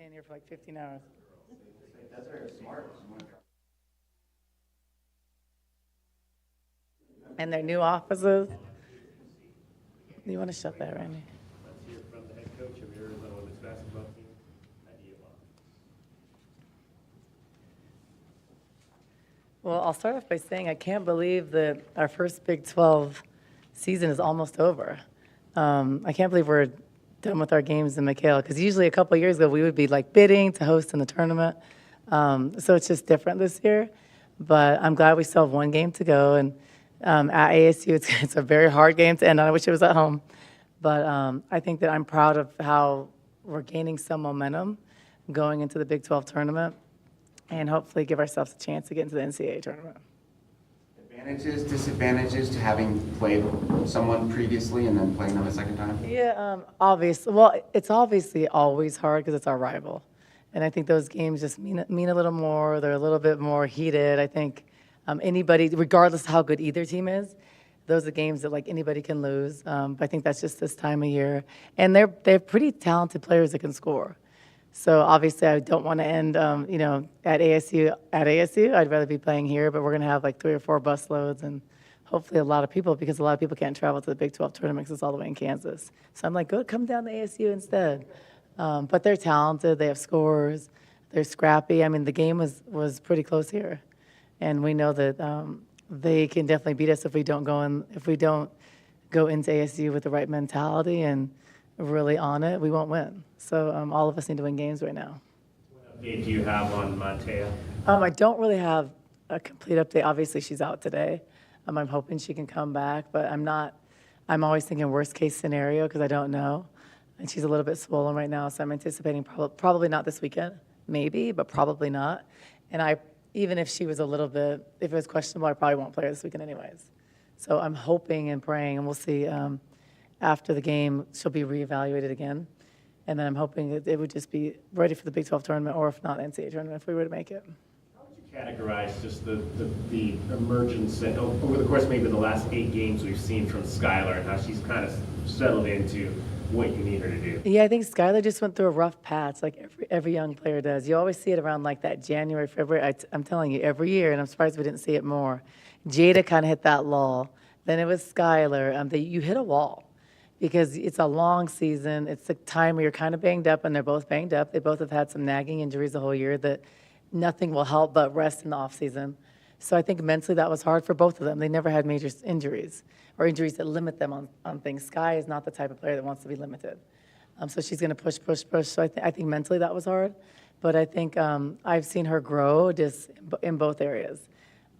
staying here for like 15 hours. That's very smart. And their new offices. You want to shut that, Randy? Let's hear from the head coach of Arizona women's basketball team, Adia Barnes. Well, I'll start off by saying I can't believe that our first Big 12 season is almost over. I can't believe we're done with our games in McKale, because usually a couple of years ago we would be like bidding to host in the tournament. So it's just different this year. But I'm glad we still have one game to go. And at ASU, it's a very hard game to end on. I wish it was at home. But I think that I'm proud of how we're gaining some momentum going into the Big 12 tournament and hopefully give ourselves a chance to get into the NCAA tournament. Advantages, disadvantages to having played someone previously and then playing them a second time? Yeah, obviously. Well, it's obviously always hard because it's our rival. And I think those games just mean a little more. They're a little bit more heated. I think anybody, regardless of how good either team is, those are games that like anybody can lose. But I think that's just this time of year. And they're pretty talented players that can score. So obviously, I don't want to end, at ASU. I'd rather be playing here, but we're going to have like 3 or 4 bus loads and hopefully a lot of people, because a lot of people can't travel to the Big 12 tournament because it's all the way in Kansas. So I'm like, go come down to ASU instead. But they're talented. They have scores. They're scrappy. I mean, the game was pretty close here, and we know that they can definitely beat us if we don't go into ASU with the right mentality and really on it. We won't win. So all of us need to win games right now. What update do you have on Montea? I don't really have a complete update. Obviously, she's out today. I'm hoping she can come back, but I'm not. I'm always thinking worst case scenario because I don't know. And she's a little bit swollen right now, so I'm anticipating probably not this weekend, maybe, but probably not. And even if she was a little bit, if it was questionable, I probably won't play her this weekend anyways. So I'm hoping and praying, and we'll see. After the game, she'll be reevaluated again. And then I'm hoping that it would just be ready for the Big 12 tournament, or if not, NCAA tournament, if we were to make it. How would you categorize just the emergence and over the course of maybe the last 8 games we've seen from Skylar and how she's kind of settled into what you need her to do? Yeah, I think Skylar just went through a rough patch, like every young player does. You always see it around like that January, February. I'm telling you, every year, and I'm surprised we didn't see it more. Jada kind of hit that lull. Then it was Skylar. You hit a wall. Because it's a long season. It's a time where you're kind of banged up, and they're both banged up. They both have had some nagging injuries the whole year that nothing will help but rest in the offseason. So I think mentally that was hard for both of them. They never had major injuries or injuries that limit them on things. Sky is not the type of player that wants to be limited. So she's going to push. So I think mentally that was hard. But I think I've seen her grow just in both areas.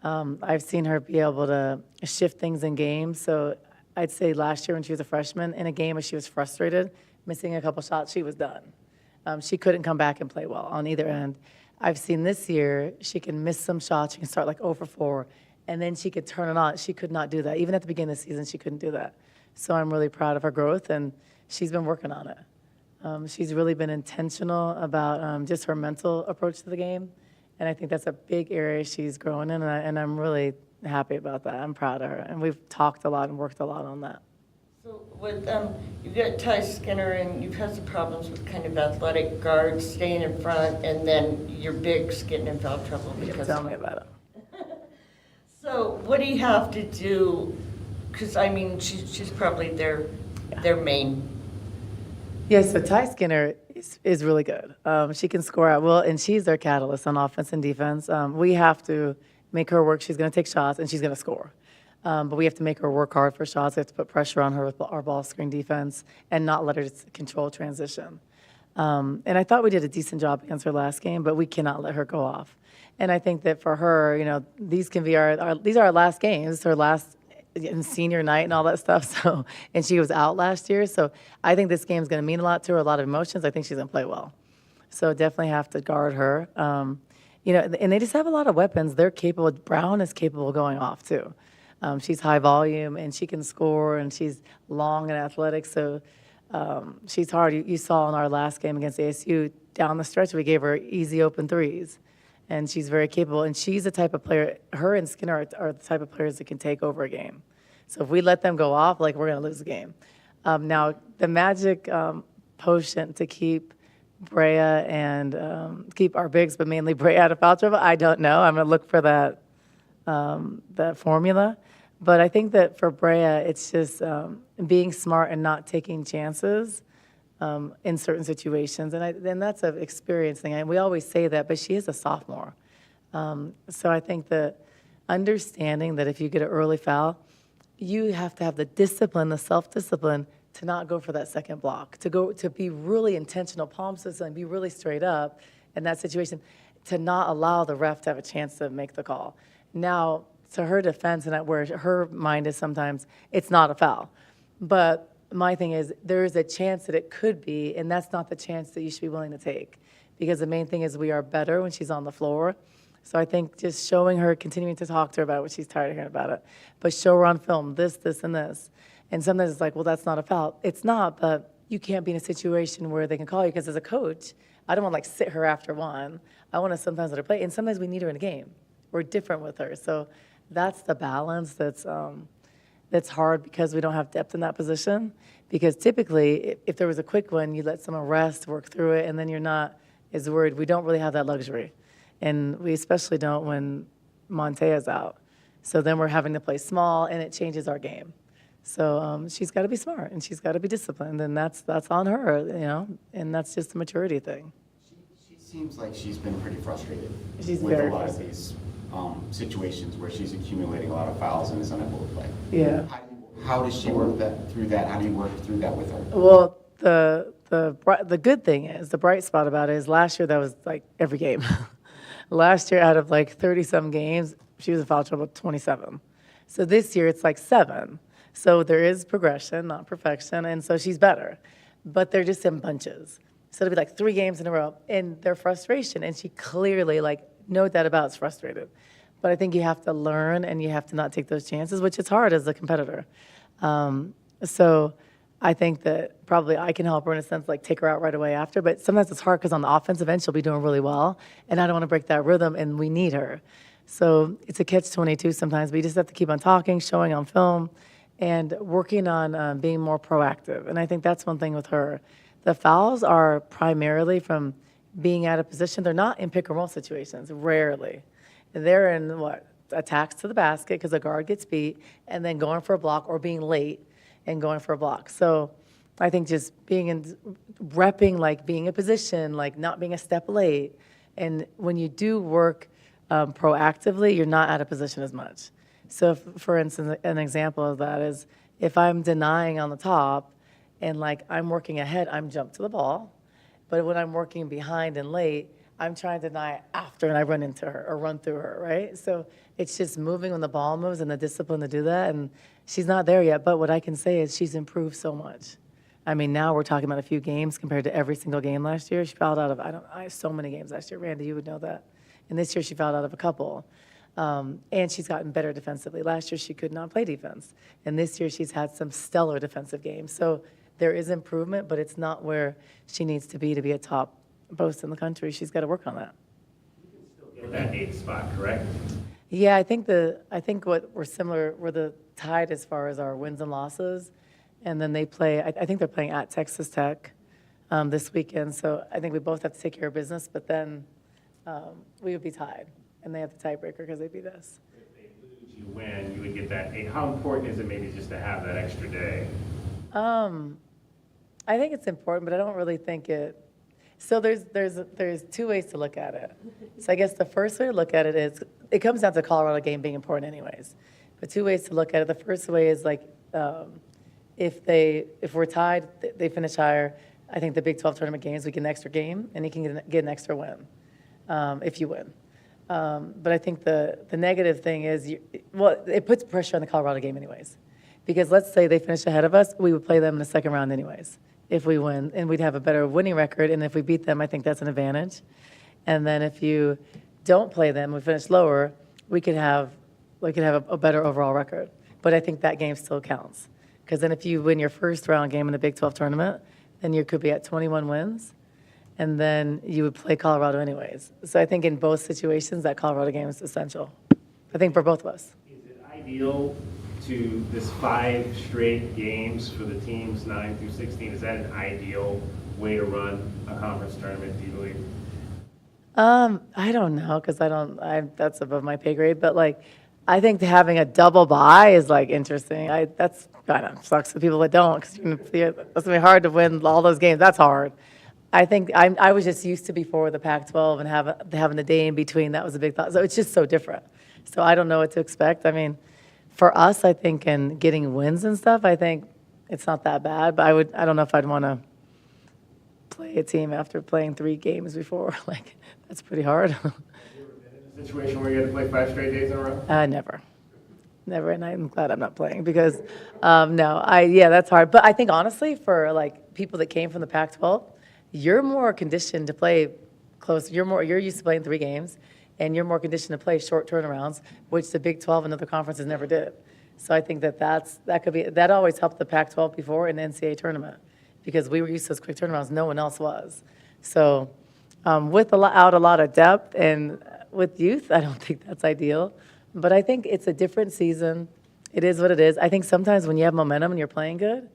I've seen her be able to shift things in games. So I'd say last year when she was a freshman, in a game where she was frustrated, missing a couple shots, she was done. She couldn't come back and play well on either end. I've seen this year, she can miss some shots. She can start like 0 for 4, and then she could turn it on. She could not do that. Even at the beginning of the season, she couldn't do that. So I'm really proud of her growth, and she's been working on it. She's really been intentional about just her mental approach to the game, and I think that's a big area she's growing in, and I'm really happy about that. I'm proud of her, and we've talked a lot and worked a lot on that. So with you've got Ty Skinner, and you've had some problems with kind of athletic guards staying in front, and then your bigs getting in foul trouble because. Tell me about it. So what do you have to do? Because I mean, she's probably their main. Yeah, so Ty Skinner is really good. She can score at will, and she's their catalyst on offense and defense. We have to make her work. She's going to take shots, and she's going to score. But we have to make her work hard for shots. We have to put pressure on her with our ball screen defense and not let her control transition. And I thought we did a decent job against her last game, but we cannot let her go off. And I think that for her, these can be these are our last games, her last in senior night and all that stuff. So, and she was out last year. So I think this game is going to mean a lot to her, a lot of emotions. I think she's going to play well. So definitely have to guard her. And they just have a lot of weapons. They're capable. Brown is capable of going off, too. She's high volume, and she can score, and she's long and athletic. So she's hard. You saw in our last game against ASU, down the stretch, we gave her easy open threes. And she's very capable. And she's the type of player, her and Skinner are the type of players that can take over a game. So if we let them go off, we're going to lose the game. Now, the magic potion to keep Brea and keep our bigs, but mainly Brea out of foul trouble? I don't know. I'm going to look for that formula. But I think that for Brea, it's just being smart and not taking chances in certain situations. And that's an experience thing. And we always say that, but she is a sophomore. So I think that understanding that if you get an early foul, you have to have the discipline, the self-discipline to not go for that second block, to be really intentional, palm system, be really straight up in that situation, to not allow the ref to have a chance to make the call. Now, to her defense, and where her mind is sometimes, it's not a foul. But my thing is, there is a chance that it could be, and that's not the chance that you should be willing to take. Because the main thing is we are better when she's on the floor. So I think just showing her, continuing to talk to her about what she's tired of hearing about it, but show her on film, this, and this. And sometimes it's like, well, that's not a foul. It's not, but you can't be in a situation where they can call you, because as a coach, I don't want to like sit her after one. I want to sometimes let her play, and sometimes we need her in a game. We're different with her. So that's the balance that's hard because we don't have depth in that position. Because typically, if there was a quick one, you let someone rest, work through it, and then you're not as worried. We don't really have that luxury. And we especially don't when Montea's out. So then we're having to play small, and it changes our game. So she's got to be smart, and she's got to be disciplined, and that's on her, and that's just a maturity thing. She seems like she's been pretty frustrated She's with very a lot of frustrated. these situations where she's accumulating a lot of fouls and is unable to play. Yeah. How does she work through that? How do you work through that with her? Well, the good thing is, the bright spot about it is last year that was like every game. Last year, out of like 30-some games, she was in foul trouble 27. So this year, it's like 7. So there is progression, not perfection, and so she's better. But they're just in bunches. So it'll be like 3 games in a row, and their frustration, and she clearly, like, no doubt about it's frustrated. But I think you have to learn, and you have to not take those chances, which is hard as a competitor. So I think that probably I can help her in a sense, like take her out right away after. But sometimes it's hard because on the offensive end, she'll be doing really well, and I don't want to break that rhythm, and we need her. So it's a catch-22 sometimes, but you just have to keep on talking, showing on film, and working on being more proactive. And I think that's one thing with her. The fouls are primarily from being out of position. They're not in pick-and-roll situations, rarely. They're in, attacks to the basket because the guard gets beat, and then going for a block or being late and going for a block. So I think just repping, like being in position, like not being a step late. And when you do work proactively, you're not out of position as much. So for instance, an example of that is if I'm denying on the top and like I'm working ahead, I'm jumped to the ball. But when I'm working behind and late, I'm trying to deny after and I run into her or run through her, right? So it's just moving when the ball moves and the discipline to do that. And she's not there yet, but what I can say is she's improved so much. I mean, now we're talking about a few games compared to every single game last year. She fouled out of, I have so many games last year. Randy, you would know that. And this year she fouled out of a couple. And she's gotten better defensively. Last year she could not play defense. And this year she's had some stellar defensive games. So there is improvement, but it's not where she needs to be a top post in the country. She's got to work on that. Get that 8th spot, correct? Yeah, I think what we're similar, we're the tied as far as our wins and losses. And then they play, I think they're playing at Texas Tech this weekend. So I think we both have to take care of business, but then we would be tied. And they have the tiebreaker because they beat us. If they lose, you win, you would get that 8. How important is it maybe just to have that extra day? I think it's important, but I don't really think it. So there's 2 ways to look at it. So I guess the first way to look at it is, it comes down to the Colorado game being important anyways. But 2 ways to look at it. The first way is like, if we're tied, they finish higher. I think the Big 12 tournament games, we get an extra game, and you can get an extra win if you win. But I think the negative thing is, it puts pressure on the Colorado game anyways. Because let's say they finish ahead of us, we would play them in the second round anyways, if we win, and we'd have a better winning record, and if we beat them, I think that's an advantage. And then if you don't play them, we finish lower, we could have a better overall record. But I think that game still counts. Because then if you win your first round game in the Big 12 tournament, then you could be at 21 wins, and then you would play Colorado anyways. So I think in both situations, that Colorado game is essential, I think, for both of us. Is it ideal to this 5 straight games for the teams 9 through 16? Is that an ideal way to run a conference tournament, do you believe? I don't know, because that's above my pay grade, but like, I think having a double bye is like interesting. That's kind of sucks for people that don't, because it's gonna be hard to win all those games. That's hard. I think I was just used to before the Pac-12 and having the day in between. That was a big thought. So it's just so different. So I don't know what to expect. I mean, for us, I think in getting wins and stuff, I think it's not that bad. But I don't know if I'd want to play a team after playing 3 games before. Like, that's pretty hard. Have you ever been in a situation where you had to play 5 straight days in a row? Never, and I'm glad I'm not playing because, yeah, that's hard. But I think honestly, for like people that came from the Pac-12, you're more conditioned to play close. You're used to playing 3 games, and you're more conditioned to play short turnarounds, which the Big 12 and other conferences never did. So I think that always helped the Pac-12 before in the NCAA tournament because we were used to those quick turnarounds. No one else was. So without a lot of depth and with youth, I don't think that's ideal. But I think it's a different season. It is what it is. I think sometimes when you have momentum and you're playing good,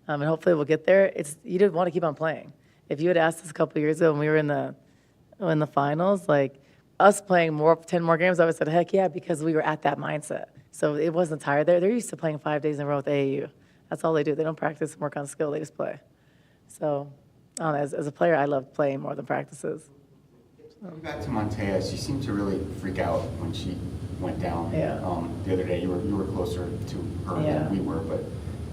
and hopefully we'll get there, you didn't want to keep on playing. If you had asked us a couple of years ago when we were in the finals, like us playing 10 more games, I would have said, heck yeah, because we were at that mindset. So it wasn't tired. They're used to playing 5 days in a row with AAU. That's all they do. They don't practice and work on skill. They just play. So I don't know, as a player, I love playing more than practices. Going back to Montea, she seemed to really freak out when she went down the other day. You were closer to her than we were, but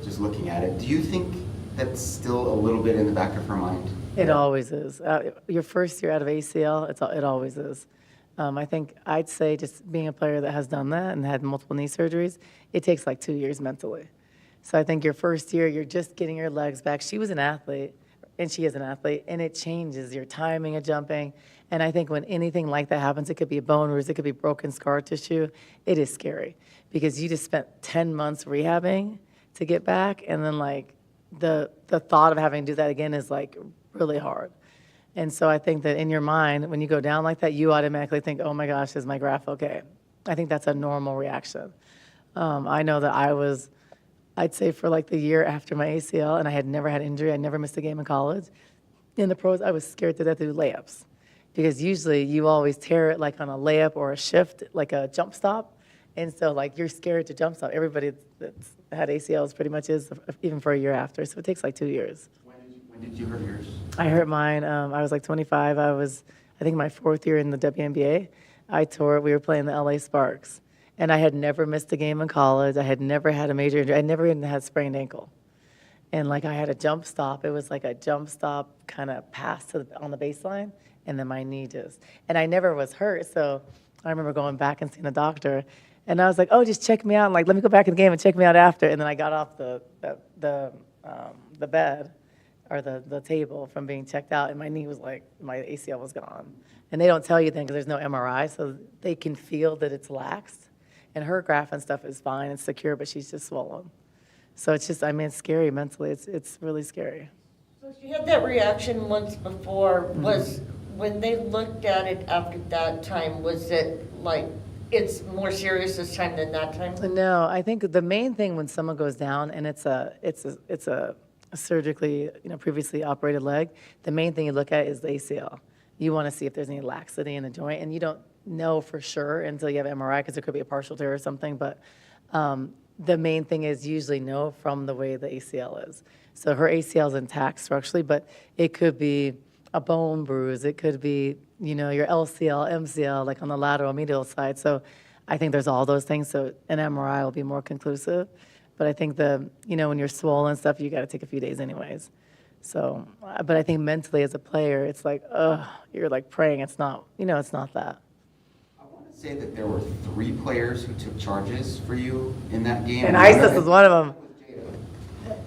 just looking at it, do you think that's still a little bit in the back of her mind? It always is. Your first year out of ACL, it always is. I think I'd say just being a player that has done that and had multiple knee surgeries, it takes like 2 years mentally. So I think your first year, you're just getting your legs back. She was an athlete, and she is an athlete, and it changes your timing of jumping. And I think when anything like that happens, it could be a bone bruise, it could be broken scar tissue, it is scary because you just spent 10 months rehabbing to get back, and then like the thought of having to do that again is like really hard. And so I think that in your mind, when you go down like that, you automatically think, oh my gosh, is my graph okay? I think that's a normal reaction. I know that I'd say for like the year after my ACL, and I had never had injury, I never missed a game in college. In the pros, I was scared to death to do layups because usually you always tear it like on a layup or a shift, like a jump stop. And so like you're scared to jump stop. Everybody that's had ACLs pretty much is, even for a year after. So it takes like 2 years. When did you hurt yours? I hurt mine. I was like 25. I think my 4th year in the WNBA. I tore it. We were playing the LA Sparks. And I had never missed a game in college. I had never had a major injury. I never even had sprained ankle. And like I had a jump stop. It was like a jump stop kind of pass on the baseline. And then my knee just, and I never was hurt. So I remember going back and seeing a doctor. And I was like, oh, just check me out. And like, let me go back in the game and check me out after. And then I got off the bed or the table from being checked out. And my knee was like, my ACL was gone. And they don't tell you then because there's no MRI. So they can feel that it's laxed. And her graph and stuff is fine and secure, but she's just swollen. So it's just, I mean, it's scary mentally. It's really scary. So she had that reaction once before. Was when they looked at it after that time, was it like it's more serious this time than that time? No, I think the main thing when someone goes down and it's a surgically, previously operated leg, the main thing you look at is the ACL. You want to see if there's any laxity in the joint, and you don't know for sure until you have MRI because it could be a partial tear or something, but the main thing is usually know from the way the ACL is. So her ACL is intact structurally, but it could be a bone bruise. It could be, your LCL, MCL, like on the lateral medial side. So I think there's all those things. So an MRI will be more conclusive. But I think when you're swollen and stuff, you got to take a few days anyways. So, but I think mentally as a player, it's like, you're like praying. It's not, it's not that. Say that there were 3 players who took charges for you in that game. And Isis was one of them.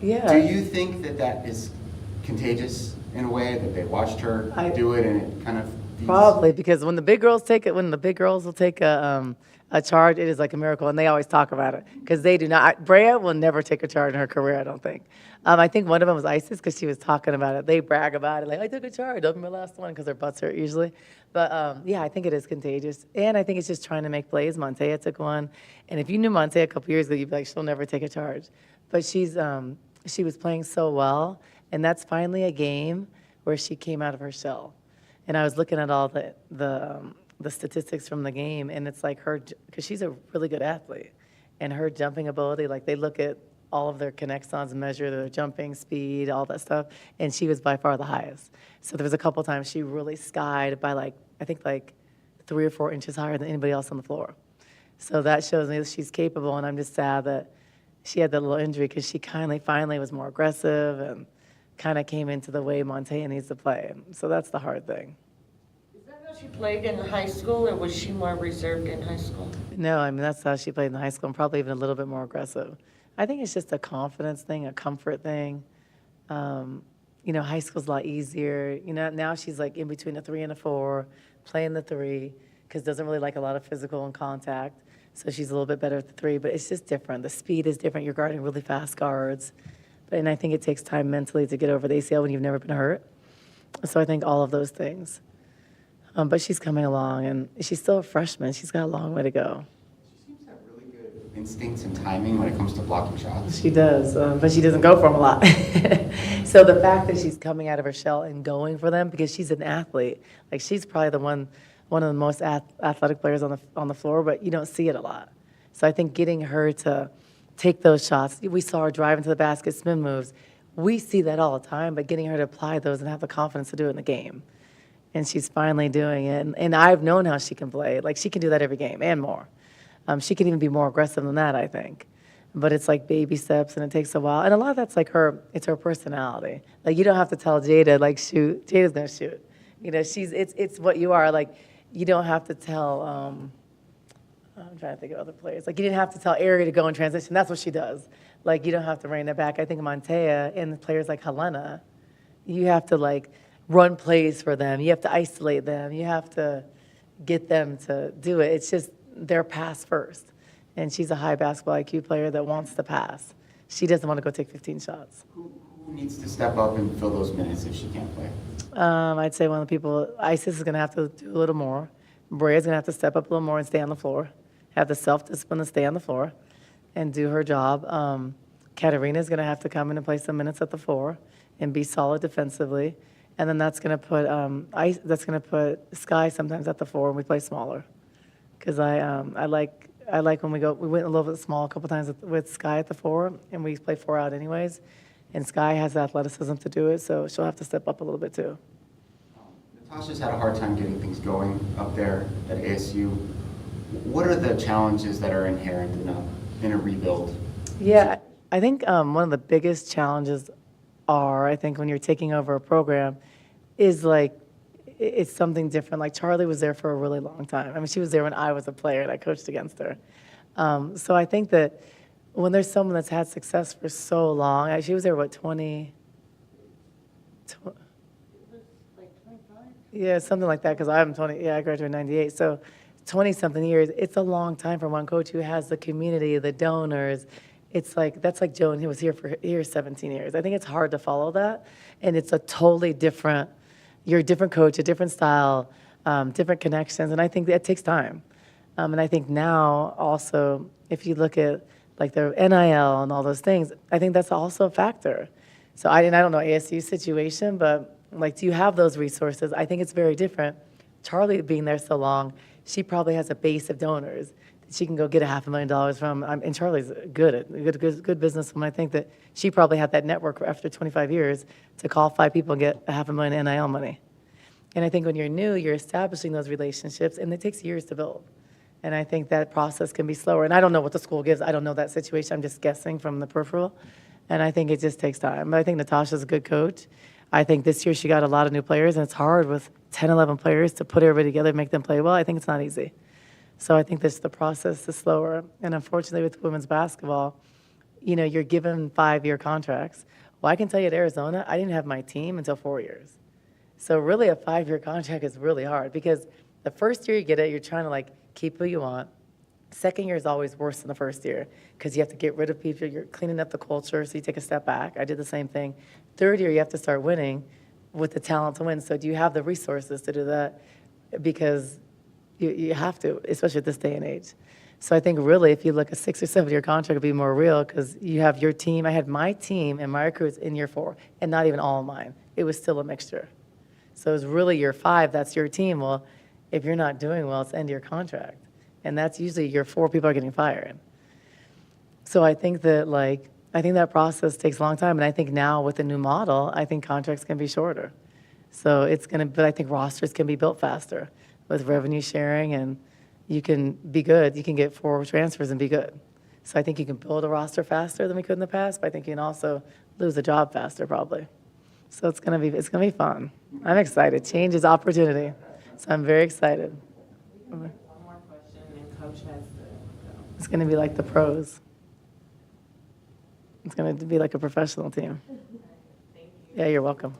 Yeah. Do you think that is contagious in a way, that they watched her do it and it kind of... Probably, because when the big girls will take a charge, it is like a miracle, and they always talk about it, because they do not. Brea will never take a charge in her career, I don't think. I think one of them was Isis, because she was talking about it. They brag about it, like, I took a charge, I'll be my last one, because their butts hurt usually. But yeah, I think it is contagious, and I think it's just trying to make plays. Montea took one, and if you knew Montea a couple years ago, you'd be like, she'll never take a charge. But she was playing so well, and that's finally a game where she came out of her shell. And I was looking at all the statistics from the game, and it's like her, because she's a really good athlete, and her jumping ability, like they look at all of their connections and measure their jumping speed, all that stuff, and she was by far the highest. So there was a couple times she really skied by I think 3 or 4 inches higher than anybody else on the floor. So that shows me that she's capable, and I'm just sad that she had that little injury because she finally was more aggressive and kind of came into the way Montea needs to play. So that's the hard thing. Is that how she played in high school, or was she more reserved in high school? No, I mean, that's how she played in high school, and probably even a little bit more aggressive. I think it's just a confidence thing, a comfort thing. High school's a lot easier. Now she's in between a 3 and a 4, playing the 3, because doesn't really like a lot of physical and contact. So she's a little bit better at the 3, but it's just different. The speed is different. You're guarding really fast guards. And I think it takes time mentally to get over the ACL when you've never been hurt. So I think all of those things. But she's coming along, and she's still a freshman. She's got a long way to go. She seems to have really good instincts and timing when it comes to blocking shots. She does, but she doesn't go for them a lot. So the fact that she's coming out of her shell and going for them, because she's an athlete, she's probably one of the most athletic players on the floor, but you don't see it a lot. So I think getting her to take those shots, we saw her drive into the basket, spin moves. We see that all the time, but getting her to apply those and have the confidence to do it in the game. And she's finally doing it. And I've known how she can play. She can do that every game and more. She can even be more aggressive than that, I think. But it's baby steps, and it takes a while. And a lot of that's it's her personality. You don't have to tell Jada, shoot. Jada's going to shoot. It's what you are. You don't have to tell, I'm trying to think of other players. You didn't have to tell Ari to go in transition. That's what she does. You don't have to rein it back. I think Montea and players like Helena, you have to, run plays for them. You have to isolate them. You have to get them to do it. It's just their pass first. And she's a high basketball IQ player that wants to pass. She doesn't want to go take 15 shots. Who needs to step up and fill those minutes if she can't play? I'd say one of the people, Isis is going to have to do a little more. Brea's going to have to step up a little more and stay on the floor. Have the self-discipline to stay on the floor and do her job. Katarina's going to have to come in and play some minutes at the 4 and be solid defensively. And then that's going to put Sky sometimes at the 4 and we play smaller. Because I like when we went a little bit small a couple times with Sky at the 4, and we play 4 out anyways. And Sky has the athleticism to do it, so she'll have to step up a little bit too. Natasha's had a hard time getting things going up there at ASU. What are the challenges that are inherent in a rebuild? Yeah, I think one of the biggest challenges I think when you're taking over a program is it's something different. Charlie was there for a really long time. I mean, she was there when I was a player and I coached against her. So I think that when there's someone that's had success for so long, she was there, 20? Yeah, something like that, because I'm 20. Yeah, I graduated in 98. So 20-something years, it's a long time for one coach who has the community, the donors. It's that's like Joan, who was here 17 years. I think it's hard to follow that, and it's a totally different, you're a different coach, a different style, different connections, and I think that takes time. And I think now also, if you look at the NIL and all those things, I think that's also a factor. So I don't know ASU's situation, but do you have those resources? I think it's very different. Charlie being there so long, she probably has a base of donors that she can go get $500,000 from. And Charlie's good businesswoman. I think that she probably had that network after 25 years to call 5 people and get $500,000 NIL money. And I think when you're new, you're establishing those relationships, and it takes years to build. And I think that process can be slower. And I don't know what the school gives. I don't know that situation. I'm just guessing from the peripheral. And I think it just takes time. But I think Natasha's a good coach. I think this year she got a lot of new players, and it's hard with 10, 11 players to put everybody together and make them play well. I think it's not easy. So I think the process is slower. And unfortunately with women's basketball, you're given 5-year contracts. Well, I can tell you at Arizona, I didn't have my team until 4 years. So really a 5-year contract is really hard, because the first year you get it, you're trying to keep who you want. Second year is always worse than the first year, because you have to get rid of people. You're cleaning up the culture, so you take a step back. I did the same thing. Third year, you have to start winning with the talent to win. So do you have the resources to do that? Because you have to, especially at this day and age. So I think really if you look at 6 or 7 year contract, it'd be more real, because you have your team. I had my team and my recruits in year 4, and not even all of mine. it was still a mixture. So it's really year 5, that's your team. Well, if you're not doing well, it's the end of your contract. And that's usually year 4, people are getting fired. So I think that process takes a long time. And I think now with the new model, I think contracts can be shorter. So but I think rosters can be built faster with revenue sharing, and you can be good. You can get 4 transfers and be good. So I think you can build a roster faster than we could in the past, but I think you can also lose a job faster probably. So it's gonna be fun. I'm excited. Change is opportunity. So I'm very excited. One more question, and Coach has to go. It's gonna be like the pros. It's gonna be like a professional team. Thank you. Yeah, you're welcome.